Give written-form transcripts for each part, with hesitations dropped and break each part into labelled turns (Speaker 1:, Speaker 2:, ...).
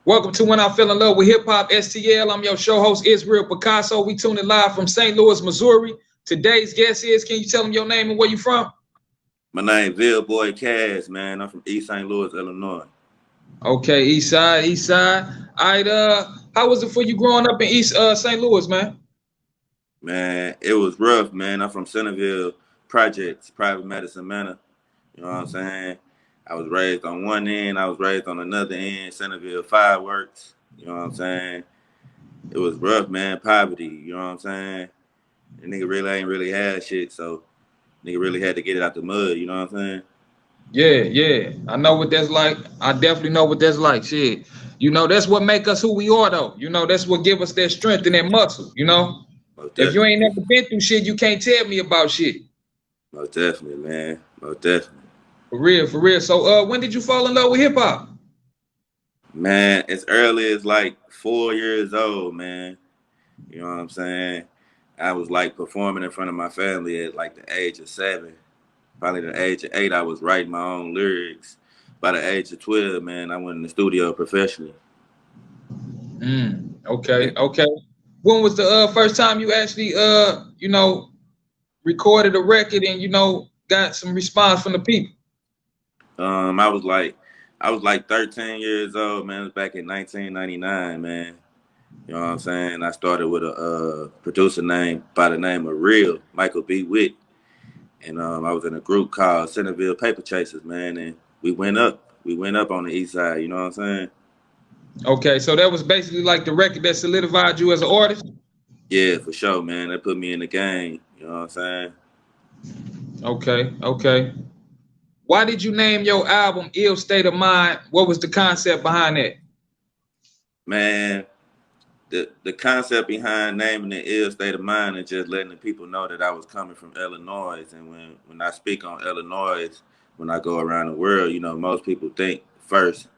Speaker 1: Welcome to When I Fell in Love with Hip Hop STL. I'm your show host, Israel Picasso. We tuning live from St. Louis, Missouri. Today's guest is, can you tell them your name and where you from?
Speaker 2: My name villeboy Cass, man. I'm from East St. Louis, Illinois.
Speaker 1: Okay, East Side, East Side. All right, how was it for you growing up in East St. Louis, man?
Speaker 2: Man, it was rough, man. I'm from Centerville Projects, Private Medicine Manor. You know what I'm saying? I was raised on one end, I was raised on another end, Centerville Fireworks. You know what I'm saying? It was rough, man. Poverty, you know what I'm saying? The nigga really ain't really had shit, so nigga really had to get it out the mud, you know what I'm saying?
Speaker 1: Yeah. I know what that's like. I definitely know what that's like. Shit. You know, that's what make us who we are, though. You know, that's what give us that strength and that muscle, you know?
Speaker 2: Most
Speaker 1: If you
Speaker 2: definitely.
Speaker 1: ain't never been through shit, you can't tell me about shit.
Speaker 2: Most definitely, man. Most definitely.
Speaker 1: For real, for real. So, when did you fall in love with hip hop?
Speaker 2: Man, as early as like 4 years old, man. You know what I'm saying? I was like performing in front of my family at like the age of 7. Probably the age of 8, I was writing my own lyrics. By the age of 12, man, I went in the studio professionally.
Speaker 1: Okay,
Speaker 2: Yeah.
Speaker 1: okay. When was the first time you actually recorded a record and got some response from the people?
Speaker 2: Um, I was like, I was like 13 years old, man. It was back in 1999, man. You know what I'm saying? I started with a producer name by the name of Real, Michael B. Witt. And I was in a group called Centerville Paper Chasers, man. And we went up. We went up on the east side, you know what I'm saying?
Speaker 1: Okay, so that was basically like the record that solidified you as an artist.
Speaker 2: Yeah, for sure, man. That put me in the game. You know what I'm saying?
Speaker 1: Okay. Why did you name your album "Ill State of Mind"? What was the concept behind that?
Speaker 2: Man, the concept behind naming the ill state of mind is just letting the people know that I was coming from Illinois. And when I speak on Illinois, when I go around the world, you know, most people think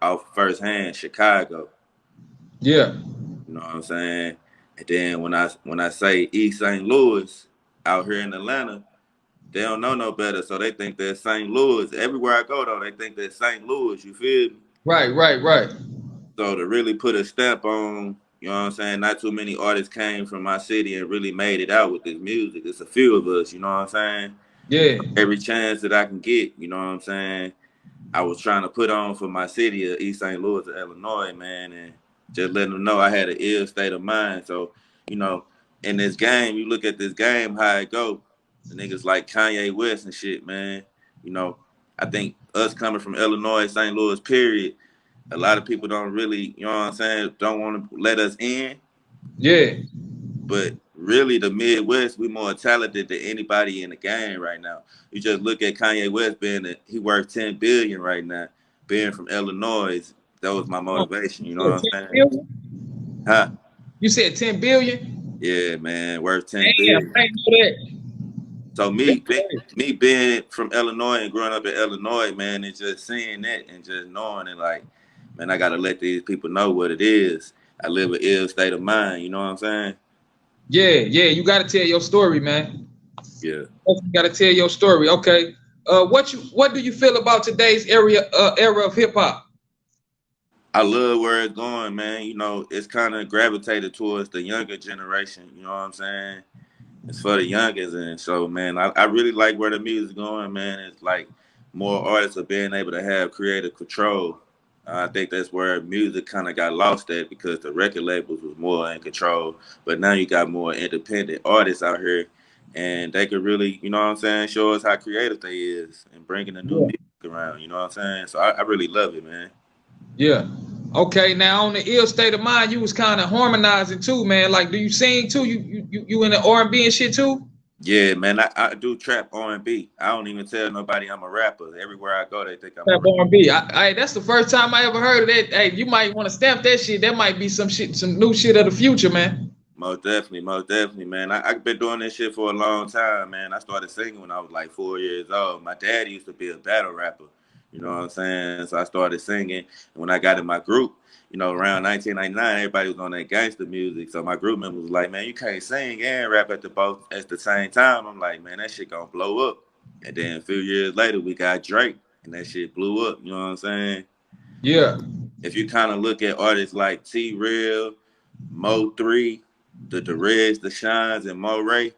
Speaker 2: off first hand, Chicago.
Speaker 1: Yeah.
Speaker 2: You know what I'm saying? And then when I say East St. Louis out here in Atlanta, they don't know no better, so they think they're St. Louis. Everywhere I go though, they think they're St. Louis. You feel me?
Speaker 1: Right.
Speaker 2: So to really put a stamp on, you know what I'm saying? Not too many artists came from my city and really made it out with this music. It's a few of us, you know what I'm saying?
Speaker 1: Yeah.
Speaker 2: Every chance that I can get, you know what I'm saying? I was trying to put on for my city of East St. Louis, Illinois, man, and just letting them know I had an ill state of mind. So, you know, in this game, you look at this game, how it go. The niggas like Kanye West and shit, man. You know, I think us coming from Illinois, St. Louis, period, a lot of people don't really, you know what I'm saying, don't want to let us in.
Speaker 1: Yeah.
Speaker 2: But really, the Midwest, we more talented than anybody in the game right now. You just look at Kanye West he worth 10 billion right now. Being from Illinois, that was my
Speaker 1: Oh,
Speaker 2: motivation.
Speaker 1: you
Speaker 2: You know
Speaker 1: said
Speaker 2: what
Speaker 1: 10
Speaker 2: I'm saying?
Speaker 1: billion?
Speaker 2: Huh?
Speaker 1: You said 10 billion?
Speaker 2: Yeah, man, worth 10
Speaker 1: Damn,
Speaker 2: billion.
Speaker 1: I didn't know that.
Speaker 2: So
Speaker 1: That's
Speaker 2: me,
Speaker 1: crazy.
Speaker 2: me being from Illinois and growing up in Illinois, man, and just seeing that and just knowing it, like, man, I gotta let these people know what it is. I live an ill state of mind. You know what I'm saying?
Speaker 1: Yeah. You got to tell your story, man.
Speaker 2: Yeah.
Speaker 1: You got to tell your story. Okay. What do you feel about today's era of hip hop?
Speaker 2: I love where it's going, man. You know, it's kind of gravitated towards the younger generation. You know what I'm saying? It's for the youngest, and so, man, I really like where the music's going, man. It's like more artists are being able to have creative control. I think that's where music kind of got lost at because the record labels was more in control. But now you got more independent artists out here, and they could really, you know what I'm saying, show us how creative they is and bringing the new
Speaker 1: Yeah.
Speaker 2: music around. You know what I'm saying? So I really love it, man.
Speaker 1: Yeah. Okay. Now on the ill state of mind, you was kind of harmonizing too, man. Like, do you sing too? You in the R&B and shit too?
Speaker 2: Yeah, man, I do trap R&B. I don't even tell nobody I'm a rapper. Everywhere I go, they think I'm a
Speaker 1: Rap
Speaker 2: rapper.
Speaker 1: R&B. That's the first time I ever heard of that. Hey, you might want to stamp that shit. That might be some shit, some new shit of the future, man.
Speaker 2: Most definitely, man. I've been doing this shit for a long time, man. I started singing when I was like 4 years old. My dad used to be a battle rapper. You know what I'm saying? So I started singing. And when I got in my group, you know, around 1999, everybody was on that gangster music. So my group member was like, man, you can't sing and rap at the same time. I'm like, man, that shit gonna blow up. And then a few years later, we got Drake, and that shit blew up. You know what I'm saying?
Speaker 1: Yeah.
Speaker 2: if you kind of look at artists like T Real, Mo3, the Derez, the Shines, and Mo Ray,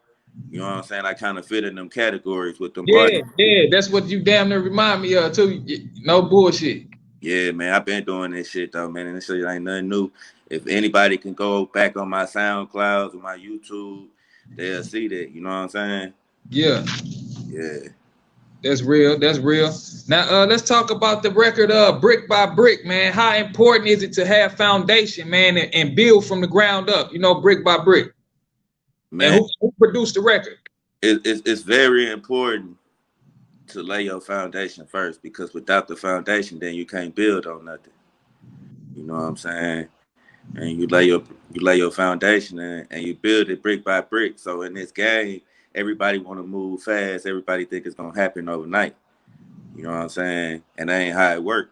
Speaker 2: you know what I'm saying? I kind of fit in them categories with them
Speaker 1: Yeah,
Speaker 2: artists.
Speaker 1: yeah, that's what you damn near remind me of too. No bullshit.
Speaker 2: Yeah, man, I've been doing this shit though, man, and this shit ain't nothing new. If anybody can go back on my SoundClouds or my YouTube, they'll see that. You know what I'm saying?
Speaker 1: Yeah,
Speaker 2: Yeah,
Speaker 1: that's real. That's real. Now, let's talk about the record, brick by brick, man. How important is it to have foundation, man, and build from the ground up? You know, brick by brick. And
Speaker 2: man,
Speaker 1: who produced the record?
Speaker 2: it's very important to lay your foundation first because without the foundation, then you can't build on nothing. You know what I'm saying? And you lay your foundation and you build it brick by brick. So in this game, everybody want to move fast. Everybody think it's gonna happen overnight. You know what I'm saying? And that ain't how it works.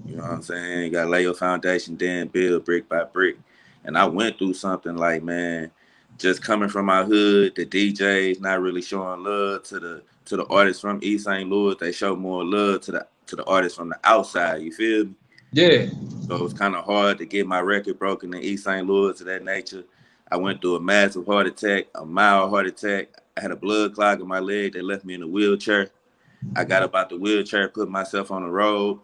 Speaker 2: You know what I'm saying? You gotta lay your foundation, then build brick by brick. And I went through something like, man, just coming from my hood, the DJs not really showing love to the artists from East St. Louis. They show more love to the artists from the outside. You feel me?
Speaker 1: Yeah,
Speaker 2: So it's kind of hard to get my record broken in East St. Louis of that nature. I went through a massive heart attack, a mild heart attack. I had a blood clog in my leg that left me in a wheelchair. I got up out the wheelchair, put myself on the road,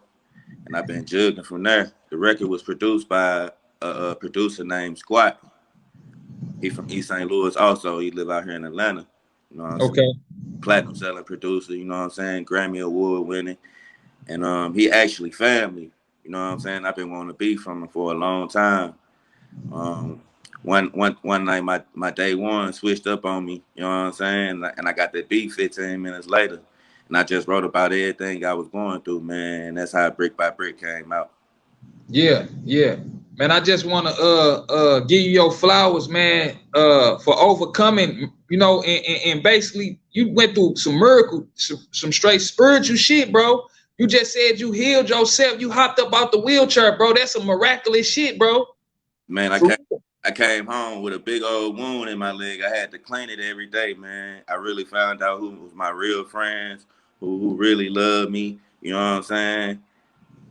Speaker 2: and I've been jugging from there. The record was produced by a producer named Squat. He from East St. Louis also. He live out here in Atlanta. You know what I'm saying?
Speaker 1: okay.
Speaker 2: Platinum selling producer, you know what I'm saying? Grammy Award winning. And he actually family. You know what I'm saying? I've been wanting to be from him for a long time. Um, one night my day one switched up on me, you know what I'm saying? And I got that beat 15 minutes later. And I just wrote about everything I was going through, man. And that's how Brick by Brick came out.
Speaker 1: Yeah, yeah. Man, I just wanna give you your flowers, man, for overcoming, you know, and basically you went through some miracle, some straight spiritual shit, bro. You just said you healed yourself. You hopped up out the wheelchair, bro. That's some miraculous shit, bro.
Speaker 2: Man,
Speaker 1: For
Speaker 2: I came home with a big old wound in my leg. I had to clean it every day, man. I really found out who was my real friends, who really loved me. You know what I'm saying?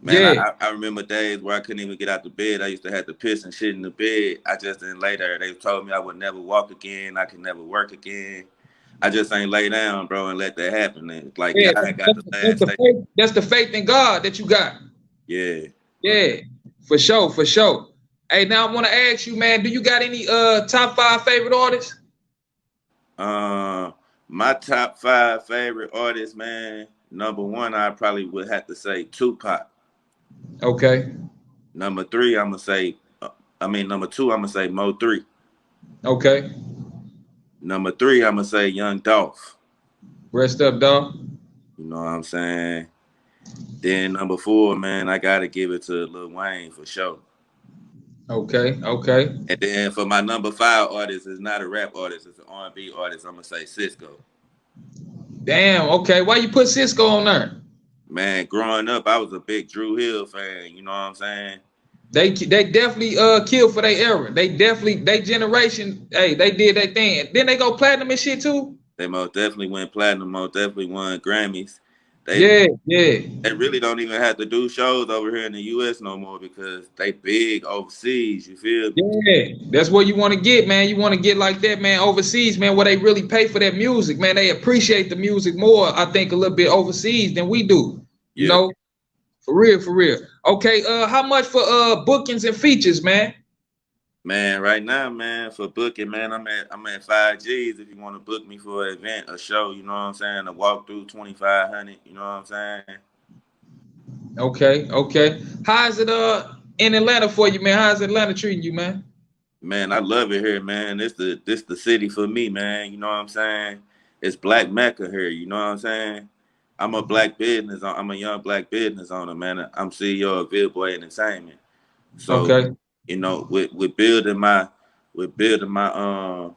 Speaker 2: Man,
Speaker 1: yeah,
Speaker 2: I remember days where I couldn't even get out the bed. I used to have to piss and shit in the bed. I just didn't lay there. They told me I would never walk again. I could never work again. I just ain't lay down, bro, and let that happen. And it's like
Speaker 1: yeah.
Speaker 2: God got the
Speaker 1: That's
Speaker 2: last
Speaker 1: the
Speaker 2: say.
Speaker 1: faith. That's the faith in God that you got.
Speaker 2: Yeah.
Speaker 1: Yeah, for sure, for sure. Hey, now I want to ask you, man, do you got any top 5 favorite artists?
Speaker 2: Uh, my top 5 favorite artists, man. Number one, I probably would have to say Tupac.
Speaker 1: Okay,
Speaker 2: Number three, I'm gonna say. Number two, I'm gonna say Mo3.
Speaker 1: okay.
Speaker 2: Number three, I'm gonna say Young Dolph.
Speaker 1: Rest up, dog.
Speaker 2: You know what I'm saying? Then number four, man, I gotta give it to Lil Wayne for sure.
Speaker 1: Okay, okay.
Speaker 2: And then for my number 5 artist, it's not a rap artist, it's an R&B artist. I'm gonna say Cisco.
Speaker 1: Damn, okay. Why you put Cisco on there?
Speaker 2: Man, growing up, I was a big Drew Hill fan. You know what I'm saying?
Speaker 1: They definitely killed for their era. They definitely they generation. Hey, they did their thing. Then they go platinum and shit too.
Speaker 2: They most definitely went platinum. Most definitely won Grammys. They
Speaker 1: Yeah, yeah,
Speaker 2: they really don't even have to do shows over here in the U.S. no more because they big overseas. You feel me?
Speaker 1: yeah. That's what you want to get, man. You want to get like that, man. Overseas, man, where they really pay for that music, man. They appreciate the music more, I think, a little bit overseas than we do. You
Speaker 2: Yeah.
Speaker 1: know, for real, for real. Okay, how much for bookings and features, man?
Speaker 2: Man, right now, man, for booking, man, I'm at 5 G's if you want to book me for an event, a show, you know what I'm saying? A walkthrough 2,500, you know what I'm saying?
Speaker 1: Okay, okay. How is it in Atlanta for you, man? How's Atlanta treating you, man?
Speaker 2: Man, I love it here, man. This the city for me, man. You know what I'm saying? It's Black Mecca here, you know what I'm saying? I'm a young black business owner, man. I'm CEO of villeboy Entertainment. So,
Speaker 1: Okay.
Speaker 2: you know, with building my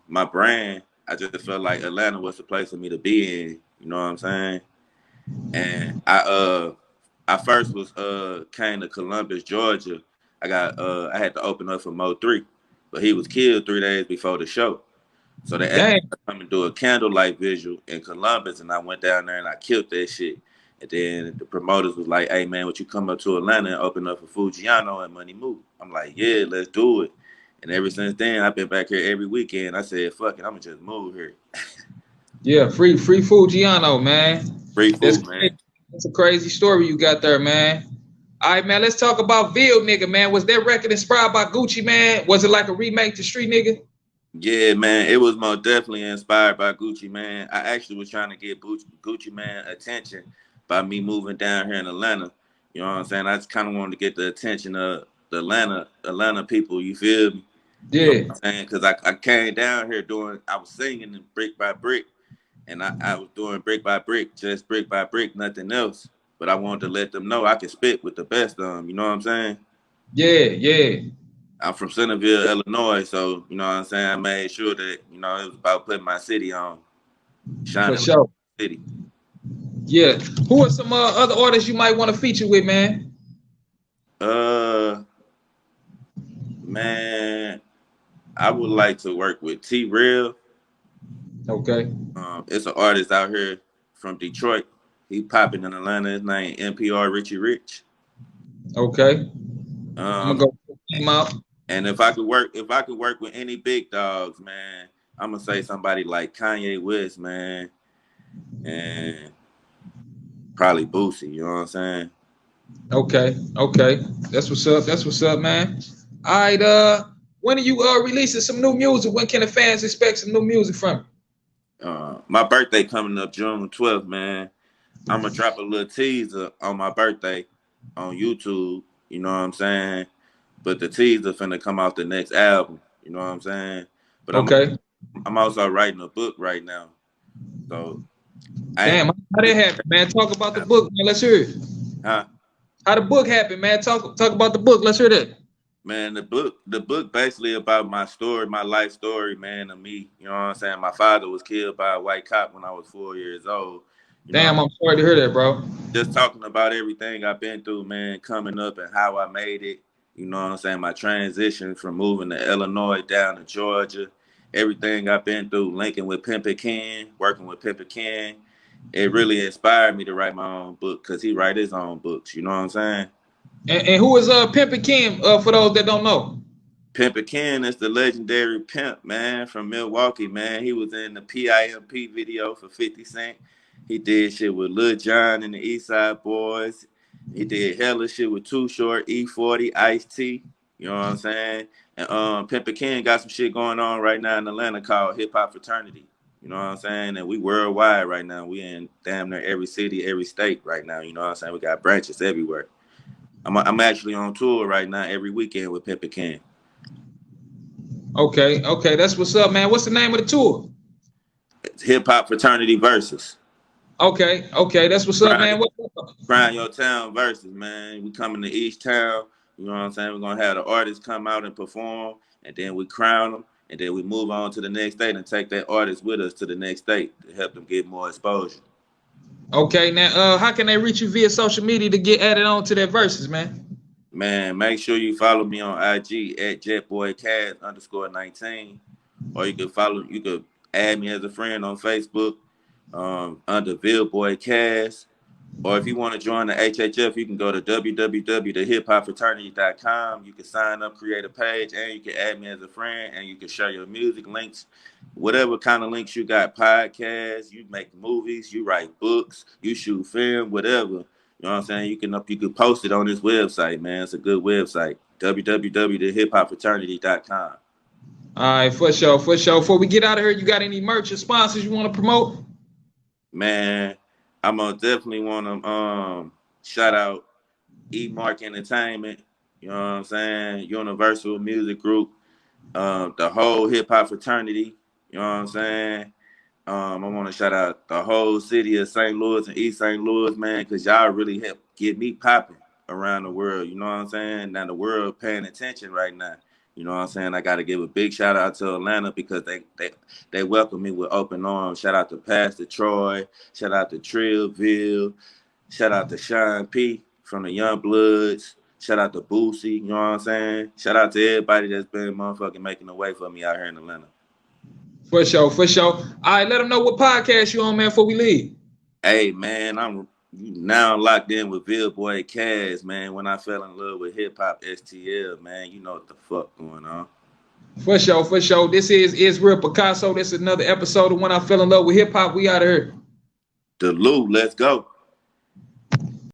Speaker 2: my brand, I just felt like Atlanta was the place for me to be in. You know what I'm saying? And I first was came to Columbus, Georgia. I had to open up for Mo3, but he was killed 3 days before the show. So they asked
Speaker 1: Dang.
Speaker 2: me to come and do a candlelight visual in Columbus, and I went down there and I killed that shit. And then the promoters was like, hey, man, would you come up to Atlanta and open up for Fujiano and Money Move? I'm like, yeah, let's do it. And ever since then, I've been back here every weekend. I said, fuck it, I'm going to just move here.
Speaker 1: Yeah, free Fujiano, man.
Speaker 2: Free
Speaker 1: That's
Speaker 2: food, man.
Speaker 1: crazy. That's a crazy story you got there, man. All right, man, let's talk about Ville, nigga, man. Was that record inspired by Gucci, man? Was it like a remake to Street Nigga?
Speaker 2: Yeah, man, it was most definitely inspired by Gucci, man. I actually was trying to get Gucci man attention by me moving down here in Atlanta. You know what I'm saying? I just kind of wanted to get the attention of the Atlanta people. You feel me? You know
Speaker 1: Yeah,
Speaker 2: what I'm saying? Because I came down here I was singing brick by brick, and I was doing brick by brick, just brick by brick, nothing else. But I wanted to let them know I can spit with the best of them. You know what I'm saying?
Speaker 1: yeah.
Speaker 2: I'm from Centerville, Illinois, so you know what I'm saying. I made sure that it was about putting my city on,
Speaker 1: For
Speaker 2: shining like
Speaker 1: sure.
Speaker 2: the city.
Speaker 1: Yeah. Who are some other artists you might want to feature with, man?
Speaker 2: Uh, Man, I would like to work with T Real.
Speaker 1: Okay.
Speaker 2: It's an artist out here from Detroit. He popping in Atlanta. His name NPR Richie Rich.
Speaker 1: Okay. I'm gonna
Speaker 2: Um,
Speaker 1: go check him out.
Speaker 2: and if I could work with any big dogs, man, I'm gonna say somebody like Kanye West, man, and probably Boosie. You know what I'm saying?
Speaker 1: Okay. That's what's up. That's what's up, man. All right. When are you releasing some new music? When can the fans expect some new music from you?
Speaker 2: My birthday coming up June 12th, man. I'm gonna drop a little teaser on my birthday on YouTube. You know what I'm saying? But the teaser finna come out the next album. You know what I'm saying? But
Speaker 1: Okay.
Speaker 2: I'm also writing a book right now. So I ain't
Speaker 1: Damn, how that happened, man? Talk about the book, man. Let's hear it.
Speaker 2: huh?
Speaker 1: How the book happened, man? Talk about the book. Let's hear that.
Speaker 2: Man, the book basically about my story, my life story, man, of me. You know what I'm saying? My father was killed by a white cop when I was 4 years old. You know,
Speaker 1: Damn, I'm sorry to hear that, bro.
Speaker 2: just talking about everything I've been through, man, coming up and how I made it. You know what I'm saying? My transition from moving to Illinois down to Georgia, everything I've been through, linking with Pimper Ken, working with Pimper Ken, it really inspired me to write my own book because he write his own books. You know what I'm saying?
Speaker 1: And who is Pimpin' Kim? For those that don't know.
Speaker 2: Pimper Ken is the legendary pimp, man, from Milwaukee, man. He was in the PIMP video for 50 Cent. He did shit with Lil Jon and the East Side Boys. He did hella shit with Too Short, E40, Ice-T. You know what I'm saying? And Pimper Ken got some shit going on right now in Atlanta called Hip Hop Fraternity. You know what I'm saying? And we worldwide right now. We in damn near every city, every state right now. You know what I'm saying? We got branches everywhere. I'm actually on tour right now every weekend with Pimper Ken.
Speaker 1: Okay. That's what's up, man. What's the name of the tour?
Speaker 2: Hip Hop Fraternity Versus.
Speaker 1: Okay. That's what's up, man.
Speaker 2: Crown Your Town Versus, man. We coming to each town. You know what I'm saying? We're going to have the artists come out and perform, and then we crown them, and then we move on to the next state and take that artist with us to the next state to help them get more exposure.
Speaker 1: Okay, now how can they reach you via social media to get added on to their verses, man?
Speaker 2: Man, make sure you follow me on IG at JetBoyCast_19. Or you could add me as a friend on Facebook under villeboy Cast. Or if you want to join the HHF, you can go to www.hiphopfraternity.com. You can sign up, create a page, and you can add me as a friend, and you can share your music links, whatever kind of links you got, podcasts, you make movies, you write books, you shoot film, whatever. You know what I'm saying? You can post it on this website, man. It's a good website, www.hiphopfraternity.com.
Speaker 1: All right, for sure. Before we get out of here, you got any merch or sponsors you want to promote?
Speaker 2: Man, I'm gonna definitely want to shout out E-Mark Entertainment. You know what I'm saying? Universal Music Group, the whole hip hop fraternity. You know what I'm saying? I want to shout out the whole city of St. Louis and East St. Louis, man, because y'all really help get me popping around the world. You know what I'm saying? Now the world paying attention right now. You know what I'm saying? I got to give a big shout out to Atlanta because they welcome me with open arms. Shout out to Pastor Troy. Shout out to Trillville. Shout out to Sean P from the Young Bloods. Shout out to Boosie. You know what I'm saying? Shout out to everybody that's been motherfucking making the way for me out here in Atlanta.
Speaker 1: For sure. All right, let them know what podcast you on, man, before we leave.
Speaker 2: Hey, man, I'm now locked in with villeboy Kaz, man. When I fell in love with hip hop STL, man, you know what the fuck going on.
Speaker 1: For sure, for sure. This is Israel Picasso. This is another episode of When I Fell in Love with Hip Hop. We out of here.
Speaker 2: The Lou, let's go.